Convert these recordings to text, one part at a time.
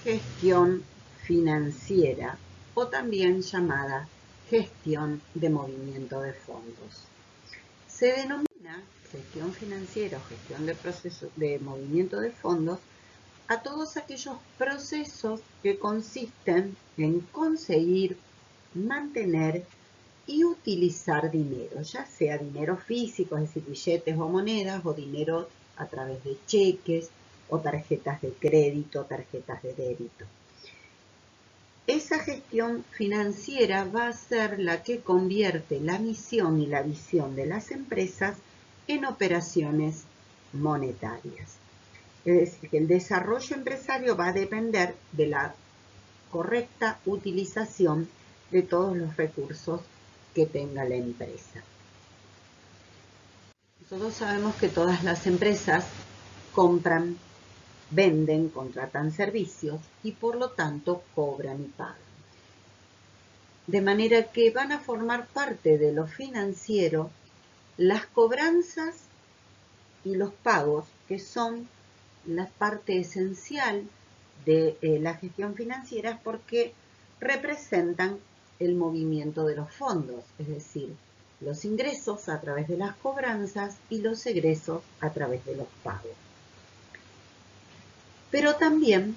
gestión financiera o también llamada gestión de movimiento de fondos. Se denomina gestión financiera o gestión de movimiento de fondos a todos aquellos procesos que consisten en conseguir, mantener y utilizar dinero, ya sea dinero físico, es decir, billetes o monedas, o dinero a través de cheques o tarjetas de crédito, tarjetas de débito. Esa gestión financiera va a ser la que convierte la misión y la visión de las empresas en operaciones monetarias. Es decir, que el desarrollo empresario va a depender de la correcta utilización de todos los recursos que tenga la empresa. Nosotros sabemos que todas las empresas compran, venden, contratan servicios y por lo tanto cobran y pagan. De manera que van a formar parte de lo financiero las cobranzas y los pagos, que son la parte esencial de la gestión financiera porque representan el movimiento de los fondos, es decir, los ingresos a través de las cobranzas y los egresos a través de los pagos. Pero también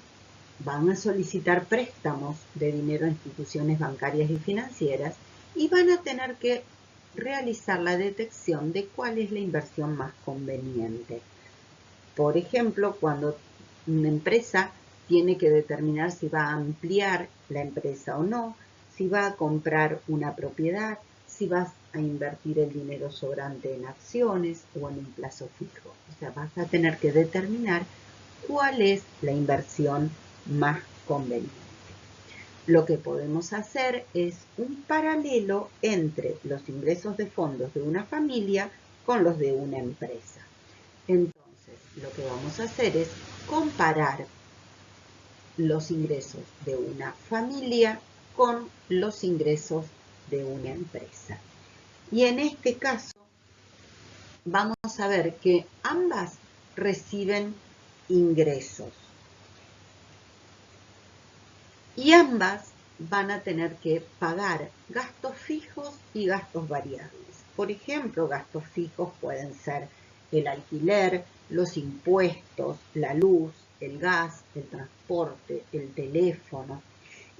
van a solicitar préstamos de dinero a instituciones bancarias y financieras y van a tener que realizar la detección de cuál es la inversión más conveniente. Por ejemplo, cuando una empresa tiene que determinar si va a ampliar la empresa o no, si va a comprar una propiedad, si va a invertir el dinero sobrante en acciones o en un plazo fijo. O sea, vas a tener que determinar cuál es la inversión más conveniente. Lo que podemos hacer es un paralelo entre los ingresos de fondos de una familia con los de una empresa. Entonces, lo que vamos a hacer es comparar los ingresos de una familia con los ingresos de una empresa. Y en este caso, vamos a ver que ambas reciben ingresos. Y ambas van a tener que pagar gastos fijos y gastos variables. Por ejemplo, gastos fijos pueden ser el alquiler, los impuestos, la luz, el gas, el transporte, el teléfono.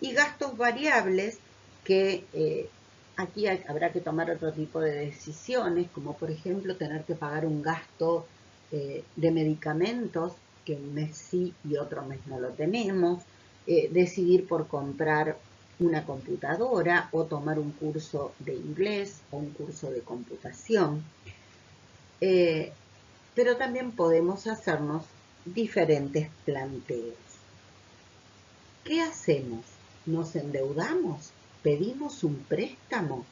Y gastos variables que aquí habrá que tomar otro tipo de decisiones, como por ejemplo tener que pagar un gasto de medicamentos, que un mes sí y otro mes no lo tenemos, decidir por comprar una computadora o tomar un curso de inglés o un curso de computación. Pero también podemos hacernos diferentes planteos. ¿Qué hacemos? ¿Nos endeudamos? ¿Pedimos un préstamo?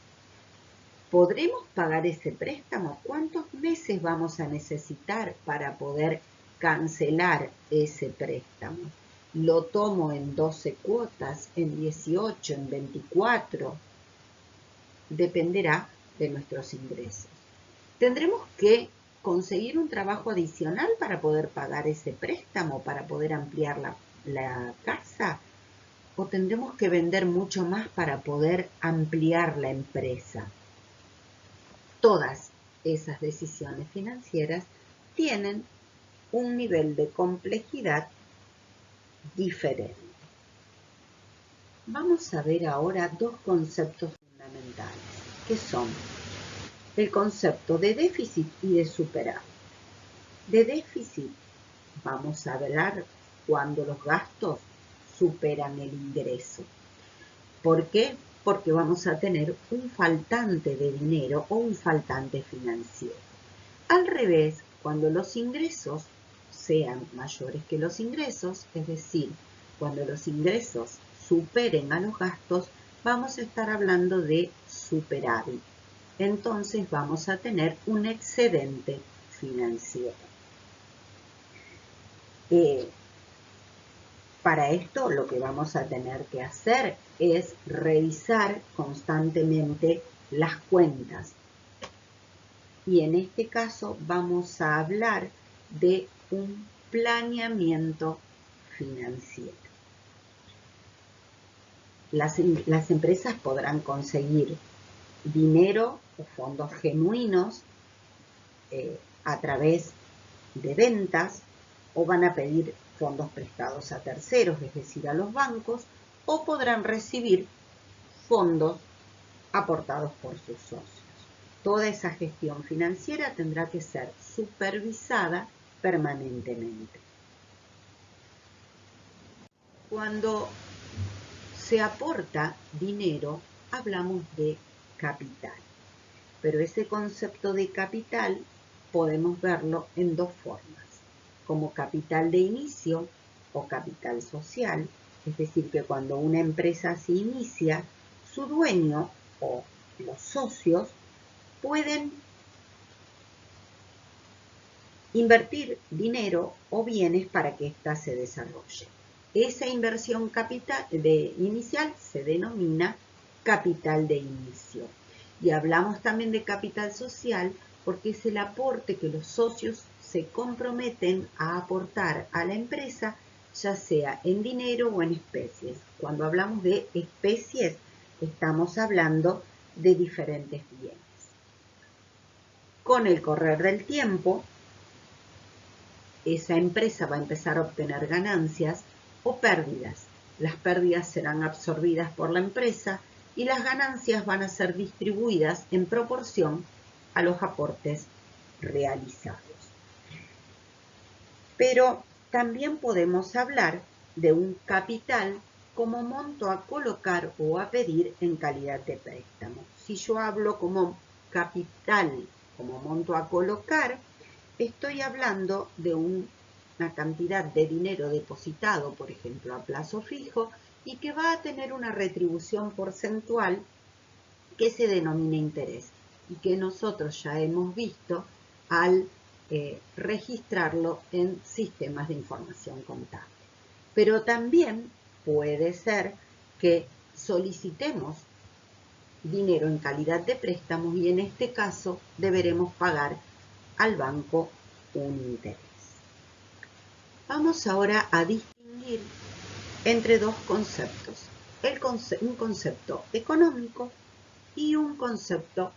¿Podremos pagar ese préstamo? ¿Cuántos meses vamos a necesitar para poder cancelar ese préstamo? ¿Lo tomo en 12 cuotas, en 18, en 24? Dependerá de nuestros ingresos. Tendremos que conseguir un trabajo adicional para poder pagar ese préstamo, para poder ampliar la casa, o tendremos que vender mucho más para poder ampliar la empresa. Todas esas decisiones financieras tienen un nivel de complejidad diferente. Vamos a ver ahora dos conceptos fundamentales, que son el concepto de déficit y de superávit. De déficit vamos a hablar cuando los gastos superan el ingreso. ¿Por qué? Porque vamos a tener un faltante de dinero o un faltante financiero. Al revés, cuando los ingresos sean mayores que los ingresos, es decir, cuando los ingresos superen a los gastos, vamos a estar hablando de superávit. Entonces vamos a tener un excedente financiero. Para esto lo que vamos a tener que hacer es revisar constantemente las cuentas. Y en este caso vamos a hablar de un planeamiento financiero. las empresas podrán conseguir dinero o fondos genuinos a través de ventas, o van a pedir fondos prestados a terceros, es decir, a los bancos, o podrán recibir fondos aportados por sus socios. Toda esa gestión financiera tendrá que ser supervisada permanentemente. Cuando se aporta dinero, hablamos de capital, pero ese concepto de capital podemos verlo en dos formas, como capital de inicio o capital social, es decir, que cuando una empresa se inicia, su dueño o los socios pueden invertir dinero o bienes para que ésta se desarrolle. Esa inversión capital inicial se denomina capital de inicio. Y hablamos también de capital social porque es el aporte que los socios se comprometen a aportar a la empresa, ya sea en dinero o en especies. Cuando hablamos de especies, estamos hablando de diferentes bienes. Con el correr del tiempo, esa empresa va a empezar a obtener ganancias o pérdidas. Las pérdidas serán absorbidas por la empresa y las ganancias van a ser distribuidas en proporción a los aportes realizados. Pero también podemos hablar de un capital como monto a colocar o a pedir en calidad de préstamo. Si yo hablo como capital, como monto a colocar, estoy hablando de una cantidad de dinero depositado, por ejemplo, a plazo fijo, y que va a tener una retribución porcentual que se denomina interés y que nosotros ya hemos visto al registrarlo en sistemas de información contable. Pero también puede ser que solicitemos dinero en calidad de préstamos y en este caso deberemos pagar al banco un interés. Vamos ahora a distinguir entre dos conceptos, un concepto económico y un concepto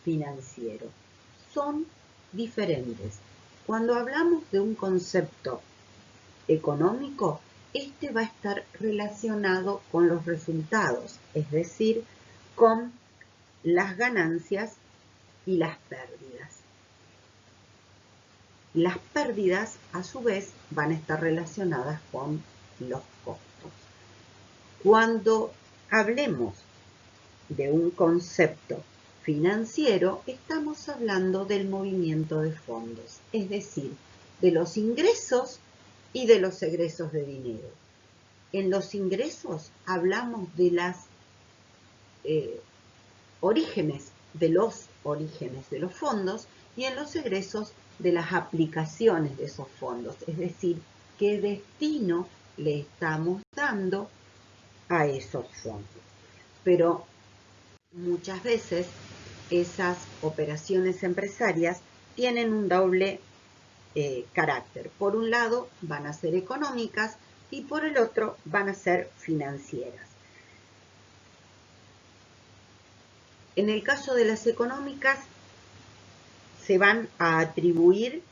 financiero. Son diferentes. Cuando hablamos de un concepto económico, este va a estar relacionado con los resultados, es decir, con las ganancias y las pérdidas. Las pérdidas, a su vez, van a estar relacionadas con los costos. Cuando hablemos de un concepto financiero, estamos hablando del movimiento de fondos, es decir, de los ingresos y de los egresos de dinero. En los ingresos hablamos de los orígenes de los fondos y en los egresos de las aplicaciones de esos fondos, es decir, qué destino le estamos dando a esos fondos. Pero muchas veces esas operaciones empresarias tienen un doble carácter. Por un lado van a ser económicas y por el otro van a ser financieras. En el caso de las económicas se van a atribuir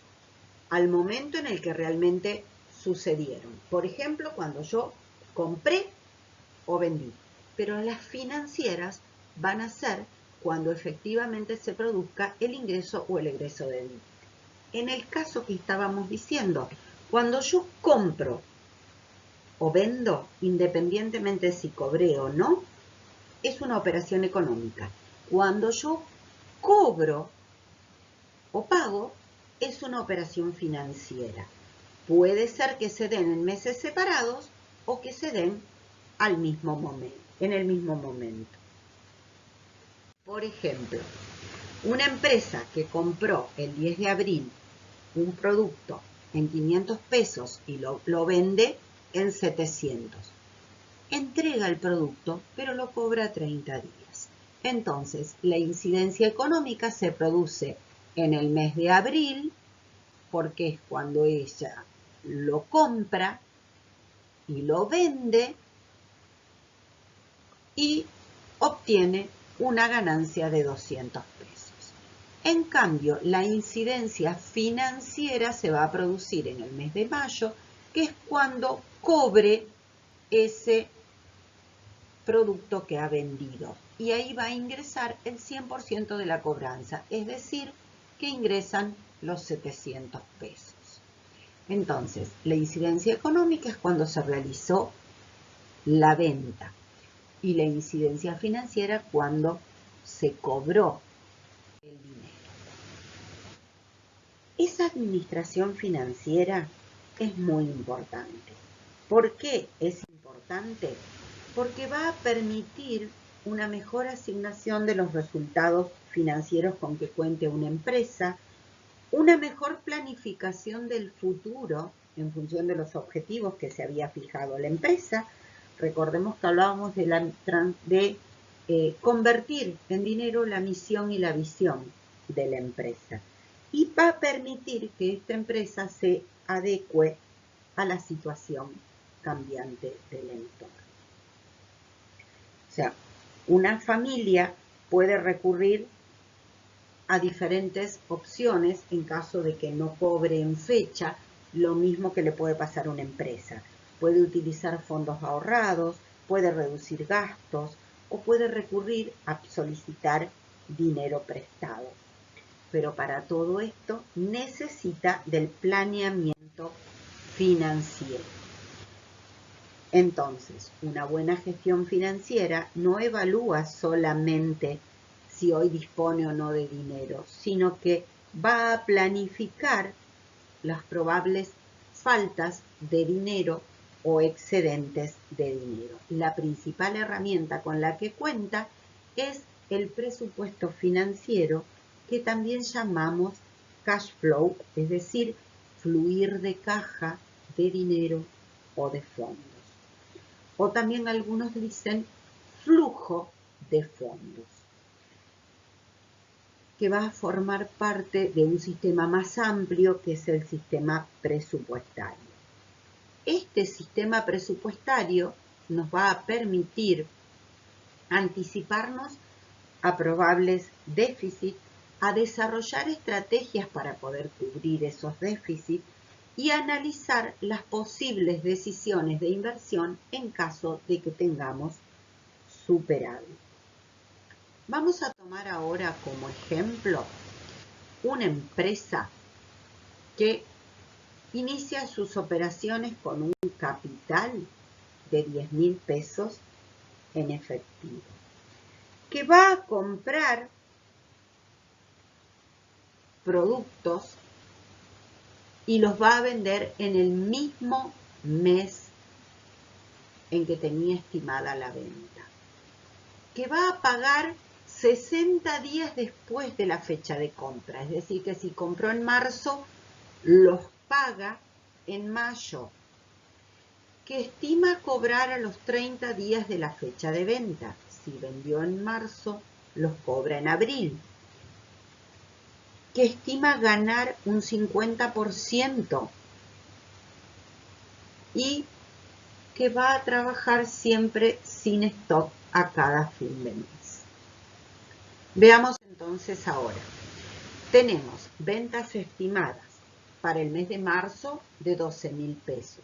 al momento en el que realmente sucedieron. Por ejemplo, cuando yo compré o vendí. Pero las financieras van a ser cuando efectivamente se produzca el ingreso o el egreso de dinero. En el caso que estábamos diciendo, cuando yo compro o vendo, independientemente si cobré o no, es una operación económica. Cuando yo cobro o pago, es una operación financiera. Puede ser que se den en meses separados o que se den en el mismo momento. Por ejemplo, una empresa que compró el 10 de abril un producto en 500 pesos y lo vende en 700. Entrega el producto, pero lo cobra a 30 días. Entonces, la incidencia económica se produce en el mes de abril, porque es cuando ella lo compra y lo vende y obtiene una ganancia de 200 pesos. En cambio, la incidencia financiera se va a producir en el mes de mayo, que es cuando cobre ese producto que ha vendido. Y ahí va a ingresar el 100% de la cobranza, es decir, que ingresan los 700 pesos. Entonces, la incidencia económica es cuando se realizó la venta y la incidencia financiera cuando se cobró el dinero. Esa administración financiera es muy importante. ¿Por qué es importante? Porque va a permitir una mejor asignación de los resultados financieros con que cuente una empresa, una mejor planificación del futuro en función de los objetivos que se había fijado la empresa. Recordemos que hablábamos de convertir en dinero la misión y la visión de la empresa. Y va a permitir que esta empresa se adecue a la situación cambiante del entorno. O sea, una familia puede recurrir a diferentes opciones en caso de que no cobre en fecha, lo mismo que le puede pasar a una empresa. Puede utilizar fondos ahorrados, puede reducir gastos o puede recurrir a solicitar dinero prestado. Pero para todo esto necesita del planeamiento financiero. Entonces, una buena gestión financiera no evalúa solamente si hoy dispone o no de dinero, sino que va a planificar las probables faltas de dinero o excedentes de dinero. La principal herramienta con la que cuenta es el presupuesto financiero, que también llamamos cash flow, es decir, fluir de caja de dinero o de fondos. O también algunos dicen flujo de fondos, que va a formar parte de un sistema más amplio que es el sistema presupuestario. Este sistema presupuestario nos va a permitir anticiparnos a probables déficits, a desarrollar estrategias para poder cubrir esos déficits y analizar las posibles decisiones de inversión en caso de que tengamos superávit. Vamos a tomar ahora como ejemplo una empresa que inicia sus operaciones con un capital de 10.000 pesos en efectivo, que va a comprar productos y los va a vender en el mismo mes en que tenía estimada la venta, que va a pagar 60 días después de la fecha de compra, es decir, que si compró en marzo, los paga en mayo, que estima cobrar a los 30 días de la fecha de venta. Si vendió en marzo, los cobra en abril, que estima ganar un 50% y que va a trabajar siempre sin stock a cada fin de mes. Veamos entonces ahora. Tenemos ventas estimadas para el mes de marzo de 12.000 pesos,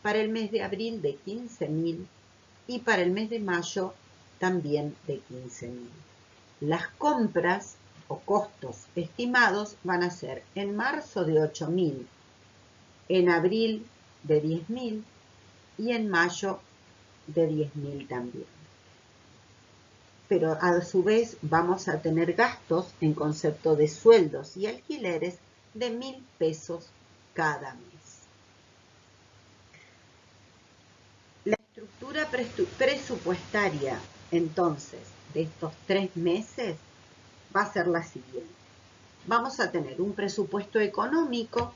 para el mes de abril de 15.000 y para el mes de mayo también de 15.000. Las compras o costos estimados van a ser en marzo de 8.000, en abril de 10.000 y en mayo de 10.000 también. Pero a su vez vamos a tener gastos en concepto de sueldos y alquileres de 1.000 pesos cada mes. La estructura presupuestaria, entonces, de estos 3 meses va a ser la siguiente. Vamos a tener un presupuesto económico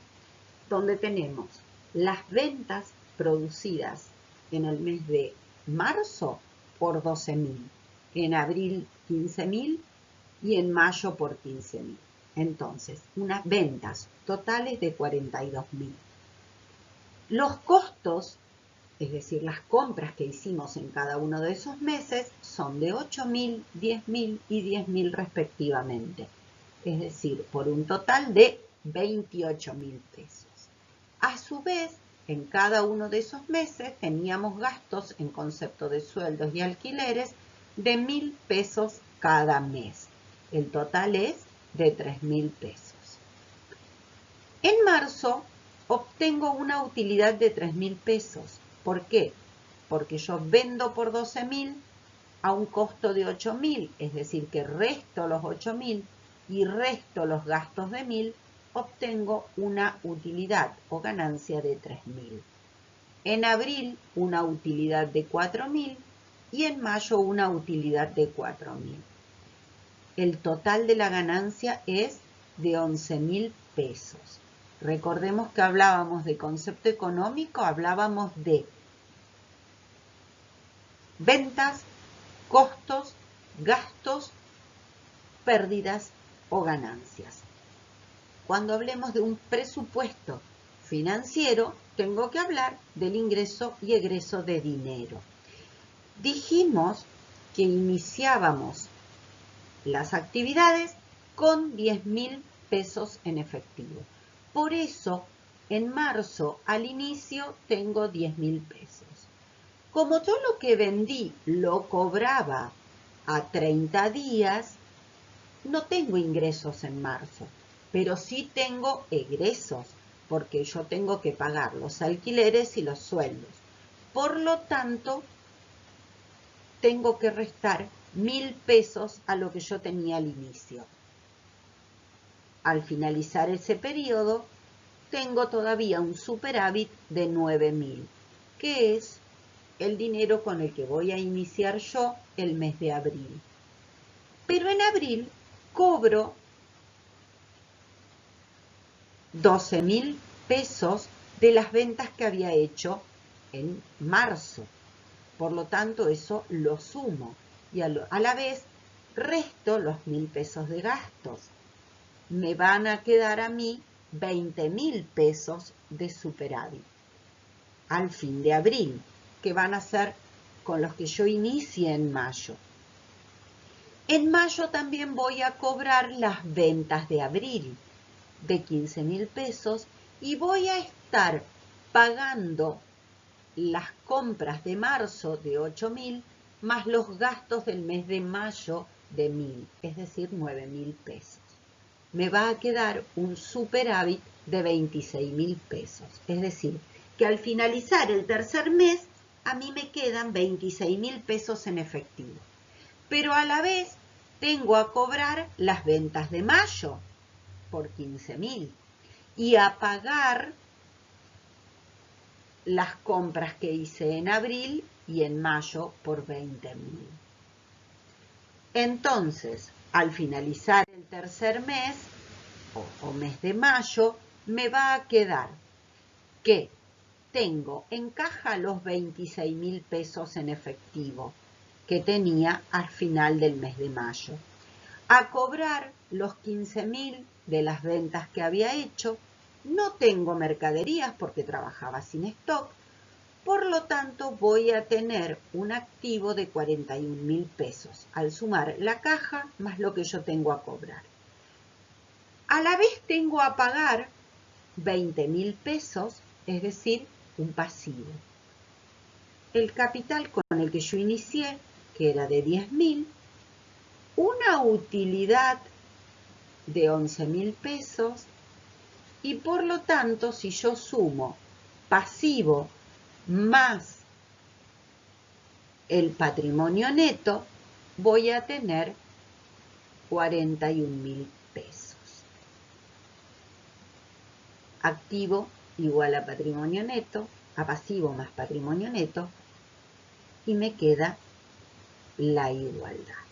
donde tenemos las ventas producidas en el mes de marzo por 12.000, en abril 15.000 y en mayo por 15.000. Entonces, unas ventas totales de 42.000. Los costos es decir, las compras que hicimos en cada uno de esos meses son de 8.000, 10.000 y 10.000 respectivamente. Es decir, por un total de 28.000 pesos. A su vez, en cada uno de esos meses teníamos gastos en concepto de sueldos y alquileres de 1.000 pesos cada mes. El total es de 3.000 pesos. En marzo obtengo una utilidad de 3.000 pesos. ¿Por qué? Porque yo vendo por 12.000 a un costo de 8.000, es decir, que resto los 8.000 y resto los gastos de 1.000, obtengo una utilidad o ganancia de 3.000. En abril una utilidad de 4.000 y en mayo una utilidad de 4.000. El total de la ganancia es de 11.000 pesos. Recordemos que hablábamos de concepto económico, hablábamos de ventas, costos, gastos, pérdidas o ganancias. Cuando hablemos de un presupuesto financiero, tengo que hablar del ingreso y egreso de dinero. Dijimos que iniciábamos las actividades con 10.000 pesos en efectivo. Por eso, en marzo, al inicio, tengo 10.000 pesos. Como todo lo que vendí lo cobraba a 30 días, no tengo ingresos en marzo, pero sí tengo egresos, porque yo tengo que pagar los alquileres y los sueldos. Por lo tanto, tengo que restar 1.000 pesos a lo que yo tenía al inicio. Al finalizar ese periodo, tengo todavía un superávit de 9.000, que es el dinero con el que voy a iniciar yo el mes de abril. Pero en abril cobro 12.000 pesos de las ventas que había hecho en marzo. Por lo tanto, eso lo sumo y a la vez resto los 1.000 pesos de gastos. Me van a quedar a mí 20.000 pesos de superávit al fin de abril, que van a ser con los que yo inicie en mayo. En mayo también voy a cobrar las ventas de abril de 15.000 pesos y voy a estar pagando las compras de marzo de 8.000 más los gastos del mes de mayo de 1.000, es decir, 9.000 pesos. Me va a quedar un superávit de 26.000 pesos, es decir, que al finalizar el tercer mes a mí me quedan 26.000 pesos en efectivo. Pero a la vez tengo a cobrar las ventas de mayo por 15.000 y a pagar las compras que hice en abril y en mayo por 20.000. Entonces, al finalizar el tercer mes o mes de mayo, me va a quedar que tengo en caja los 26.000 pesos en efectivo que tenía al final del mes de mayo. A cobrar los 15.000 de las ventas que había hecho. No tengo mercaderías porque trabajaba sin stock, por lo tanto voy a tener un activo de 41.000 pesos al sumar la caja más lo que yo tengo a cobrar. A la vez tengo a pagar 20.000 pesos, es decir, un pasivo. El capital con el que yo inicié, que era de 10.000, una utilidad de 11.000 pesos, y por lo tanto, si yo sumo pasivo más el patrimonio neto, voy a tener 41.000 pesos. Activo igual a patrimonio neto, a pasivo más patrimonio neto, y me queda la igualdad.